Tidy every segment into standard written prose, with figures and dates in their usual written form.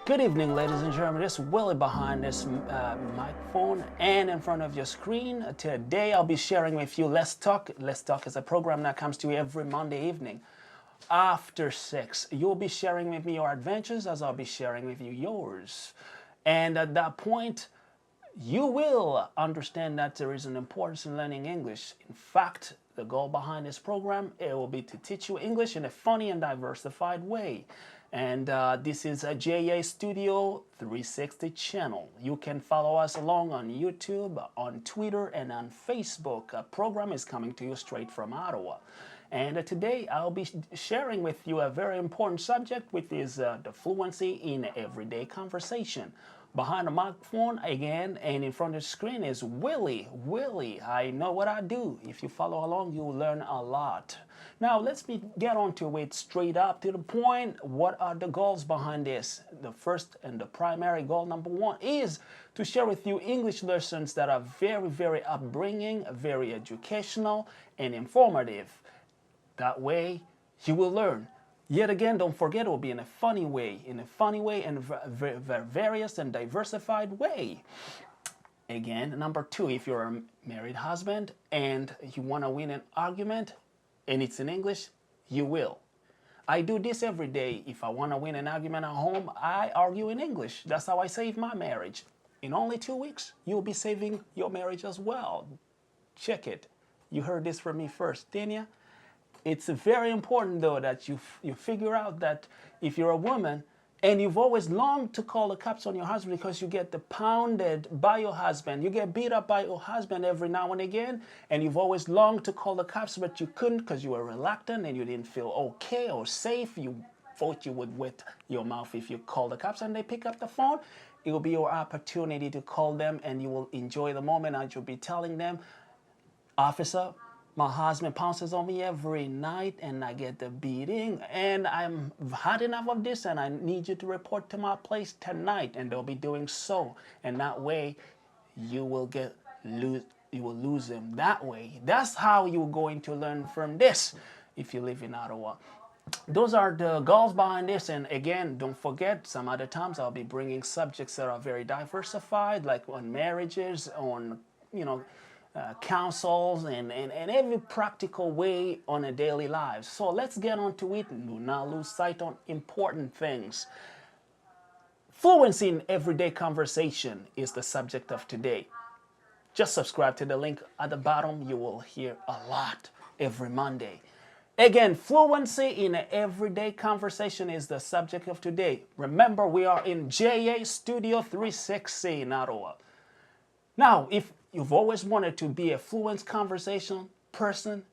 Good evening, ladies and gentlemen. This is Willie behind this microphone and in front of your screen. Today I'll be sharing with you Let's Talk. Let's Talk is a program that comes to you every Monday evening after 6. You'll be sharing with me your adventures as I'll be sharing with you yours. And at that point, you will understand that there is an importance in learning English. In fact, the goal behind this program, it will be to teach you English in a funny and diversified way. And this is a Jst360 channel. You can follow us along on YouTube, on Twitter, and on Facebook. A program is coming to you straight from Ottawa. And today I'll be sharing with you a very important subject, which is the fluency in everyday conversation. Behind the microphone again and in front of the screen is Willie. Willie, I know what I do. If you follow along, you'll learn a lot. Now, let's get on to it straight up to the point. What are the goals behind this? The first and the primary goal, number one, is to share with you English lessons that are very, very upbringing, very educational, and informative. That way, you will learn. Yet again, don't forget, it will be in a funny way and various and diversified way. Again, number two, if you're a married husband and you want to win an argument and it's in English, you will. I do this every day. If I want to win an argument at home, I argue in English. That's how I save my marriage. In only 2 weeks, you'll be saving your marriage as well. Check it. You heard this from me first, didn't you? It's very important, though, that you figure out that if you're a woman and you've always longed to call the cops on your husband because you get pounded by your husband, you get beat up by your husband every now and again, and you've always longed to call the cops, but you couldn't because you were reluctant and you didn't feel okay or safe. You thought you would wet your mouth if you call the cops and they pick up the phone. It will be your opportunity to call them, and you will enjoy the moment as you'll be telling them, "Officer, my husband pounces on me every night and I get the beating and I'm had enough of this and I need you to report to my place tonight." And they'll be doing so. And that way you will lose them that way. That's how you're going to learn from this if you live in Ottawa. Those are the goals behind this. And again, don't forget, some other times I'll be bringing subjects that are very diversified, like on marriages, on, counsels, and every practical way on a daily life. So let's get on to it and do not lose sight on important things. Fluency in everyday conversation is the subject of today. Just subscribe to the link at the bottom. You will hear a lot every Monday. Again, fluency in everyday conversation is the subject of today. Remember, we are in Jst360 in Ottawa. Now, if you've always wanted to be a fluent conversation person,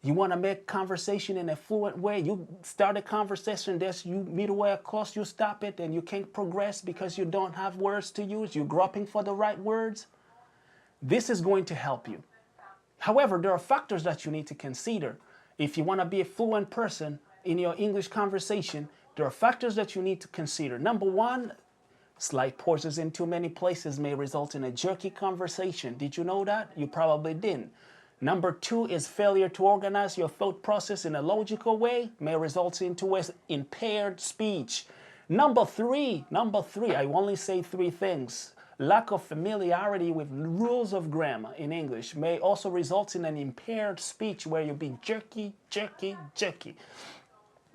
you want to make conversation in a fluent way, you start a conversation, you midway across, you stop it, and you can't progress because you don't have words to use, you're groping for the right words, this is going to help you. However, there are factors that you need to consider. If you want to be a fluent person in your English conversation, there are factors that you need to consider. Number one, slight pauses in too many places may result in a jerky conversation. Did you know that? You probably didn't. Number two is failure to organize your thought process in a logical way may result into impaired speech. Number three, I only say three things. Lack of familiarity with rules of grammar in English may also result in an impaired speech where you'll be jerky.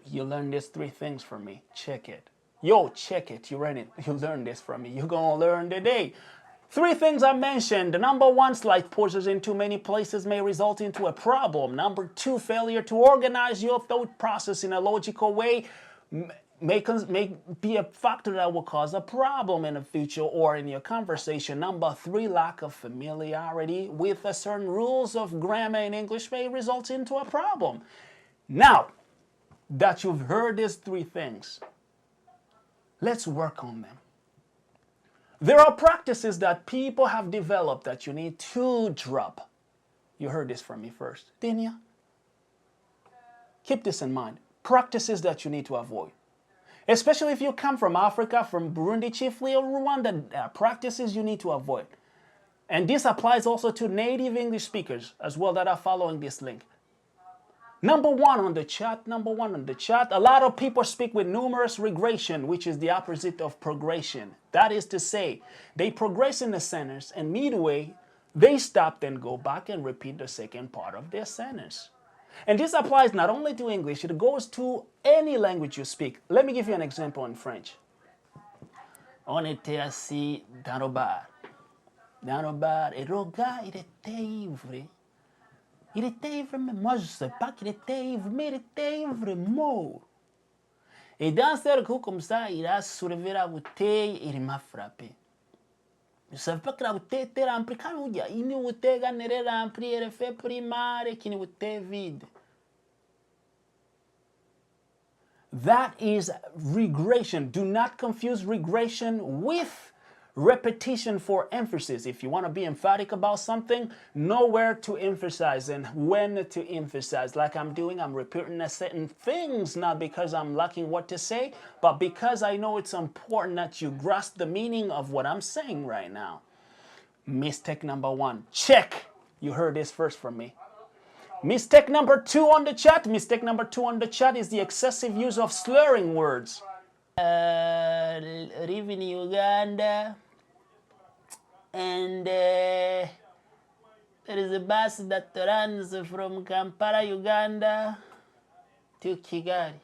You learned these three things from me. Check it. Yo, check it. You learned this from me. You're going to learn today. Three things I mentioned. Number one, slight pauses in too many places may result into a problem. Number two, failure to organize your thought process in a logical way may be a factor that will cause a problem in the future or in your conversation. Number three, lack of familiarity with certain rules of grammar in English may result into a problem. Now that you've heard these three things, let's work on them. There are practices that people have developed that you need to drop. You heard this from me first, didn't you? Keep this in mind. Practices that you need to avoid. Especially if you come from Africa, from Burundi chiefly, or Rwanda, practices you need to avoid. And this applies also to native English speakers as well that are following this link. Number one on the chat, number one on the chat. A lot of people speak with numerous regression, which is the opposite of progression. That is to say, they progress in the sentence and midway, they stop, then go back and repeat the second part of their sentence. And this applies not only to English, it goes to any language you speak. Let me give you an example in French. On était assis dans le bar. Dans le bar, et le gars, il était ivre. Il était ivre, mais moi je ne sais pas qu'il était ivre, mais il était ivre mort. Et d'un seul coup, comme ça, il a soulevé la bouteille et il m'a frappé. Je ne savais pas que la bouteille était remplie. Quand on dit, une bouteille est remplie, elle est faite primaire et qu'une bouteille vide. That is regression. Do not confuse regression with repetition for emphasis. If you want to be emphatic about something, know where to emphasize and when to emphasize. Like I'm doing, I'm repeating certain things, not because I'm lacking what to say, but because I know it's important that you grasp the meaning of what I'm saying right now. Mistake number one, check. You heard this first from me. Mistake number two on the chat. Mistake number two on the chat is the excessive use of slurring words. Live in Uganda, and there is a bus that runs from Kampala, Uganda, to Kigali.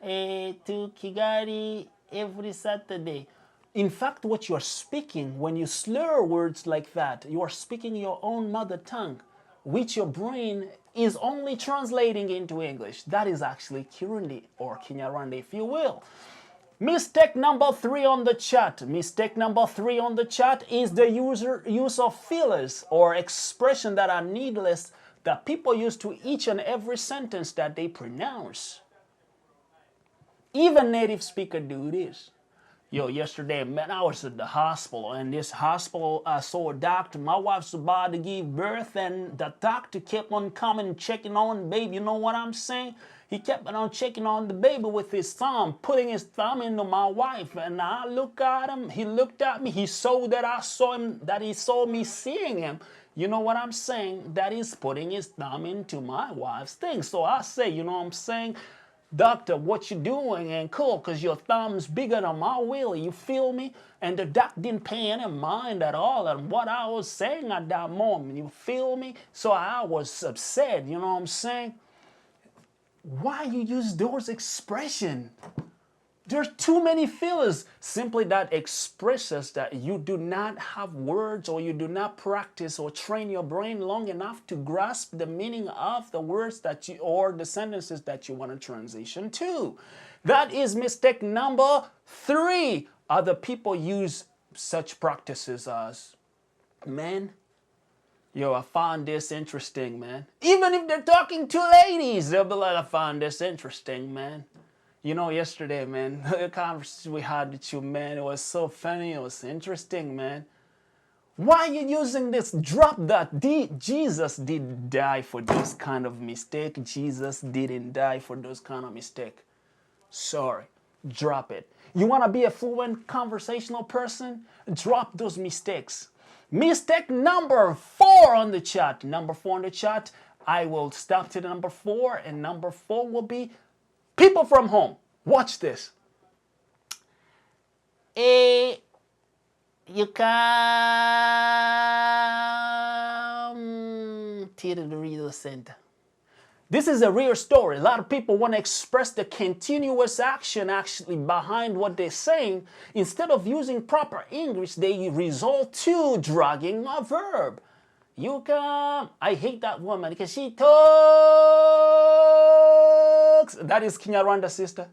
To Kigali every Saturday. In fact, what you are speaking, when you slur words like that, you are speaking your own mother tongue, which your brain is only translating into English. That is actually Kirundi or Kinyarwanda, if you will. Mistake number three on the chat. Mistake number three on the chat is the use of fillers or expressions that are needless that people use to each and every sentence that they pronounce. Even native speakers do this. Yo, yesterday, man, I was at the hospital, and this hospital, I saw a doctor. My wife's about to give birth, and the doctor kept on coming, checking on the baby. You know what I'm saying? He kept on checking on the baby with his thumb, putting his thumb into my wife. And I look at him, he looked at me, he saw that I saw him, that he saw me seeing him. You know what I'm saying? That he's putting his thumb into my wife's thing. So I say, you know what I'm saying? Doctor, what you doing? And cool, because your thumb's bigger than my willy, you feel me? And the doctor didn't pay any mind at all at what I was saying at that moment, you feel me? So I was upset, you know what I'm saying? Why you use those expressions? There's too many fillers. Simply that expresses that you do not have words or you do not practice or train your brain long enough to grasp the meaning of the words that you or the sentences that you want to transition to. That is mistake number three. Other people use such practices as, man, yo, I found this interesting, man. Even if they're talking to ladies, they'll be like, I found this interesting, man. You know, yesterday, man, the conversation we had with you, man, it was so funny, it was interesting, man. Why are you using this? Drop that. Jesus didn't die for this kind of mistake. Jesus didn't die for those kind of mistake. Sorry, drop it. You want to be a fluent conversational person? Drop those mistakes. Mistake number four on the chat. Number four on the chat. I will stop to the number four, and number four will be people from home. Watch this. You come to the real center. This is a real story. A lot of people want to express the continuous action actually behind what they're saying. Instead of using proper English, they resort to dragging a verb. You come. I hate that woman because she talks. That is Kinyarwanda, sister.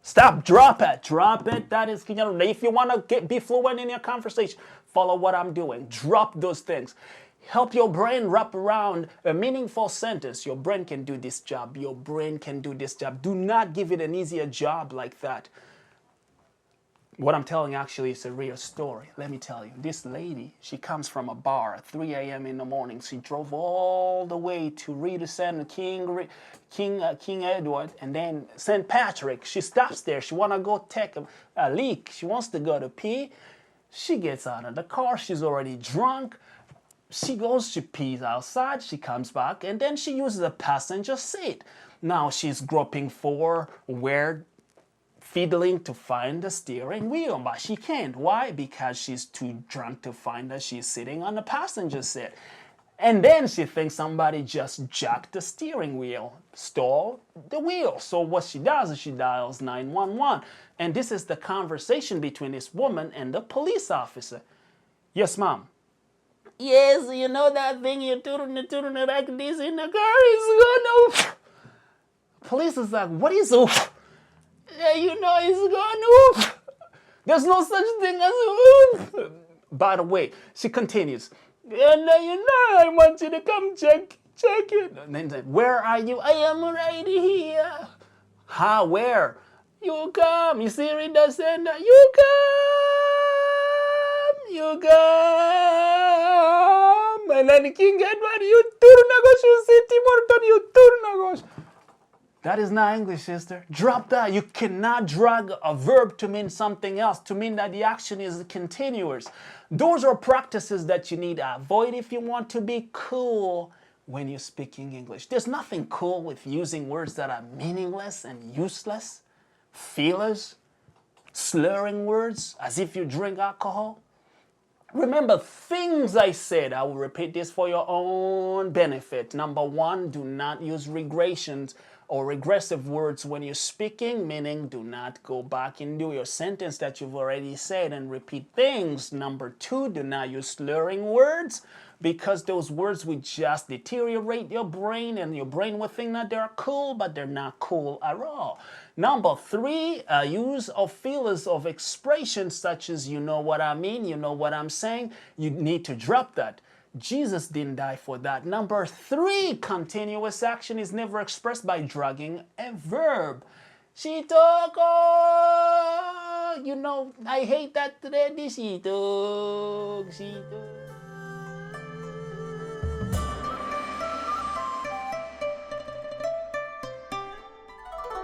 Stop, drop it, drop it. That is Kinyarwanda. If you want to be fluent in your conversation, follow what I'm doing. Drop those things. Help your brain wrap around a meaningful sentence. Your brain can do this job. Your brain can do this job. Do not give it an easier job like that. What I'm telling actually is a real story. Let me tell you. This lady, she comes from a bar at 3 a.m. in the morning. She drove all the way to Riverside, King Edward, and then St. Patrick. She stops there. She want to go take a leak. She wants to go to pee. She gets out of the car. She's already drunk. she goes, she pees outside, she comes back, and then she uses the passenger seat. Now she's groping for where, fiddling to find the steering wheel, but she can't. Why? Because she's too drunk to find that she's sitting on the passenger seat. And then she thinks somebody just jacked the steering wheel, stole the wheel. So what she does is she dials 911. And this is the conversation between this woman and the police officer. Yes, ma'am. Yes, you know that thing you're doing like this in the car is gonna... Police is like, what is oof? Yeah, you know it's gonna oof. There's no such thing as oof. By the way, she continues, and you know I want you to come check it. And then where are you? I am right here. How? Where? You come. You see it does send you come. You come. And then King Edward, you turnagos, you see Tim Horton, you turnagos. That is not English, sister. Drop that. You cannot drag a verb to mean something else, to mean that the action is continuous. Those are practices that you need to avoid if you want to be cool when you're speaking English. There's nothing cool with using words that are meaningless and useless, fillers, slurring words as if you drink alcohol. Remember things I said. I will repeat this for your own benefit. Number one, do not use regressions or regressive words when you're speaking, meaning do not go back and do your sentence that you've already said and repeat things. Number two, do not use slurring words because those words will just deteriorate your brain and your brain will think that they're cool, but they're not cool at all. Number three, use of fillers of expressions such as you know what I mean, you know what I'm saying. You need to drop that. Jesus didn't die for that. Number three, continuous action is never expressed by dragging a verb. She took, oh, you know, I hate that lady. She took.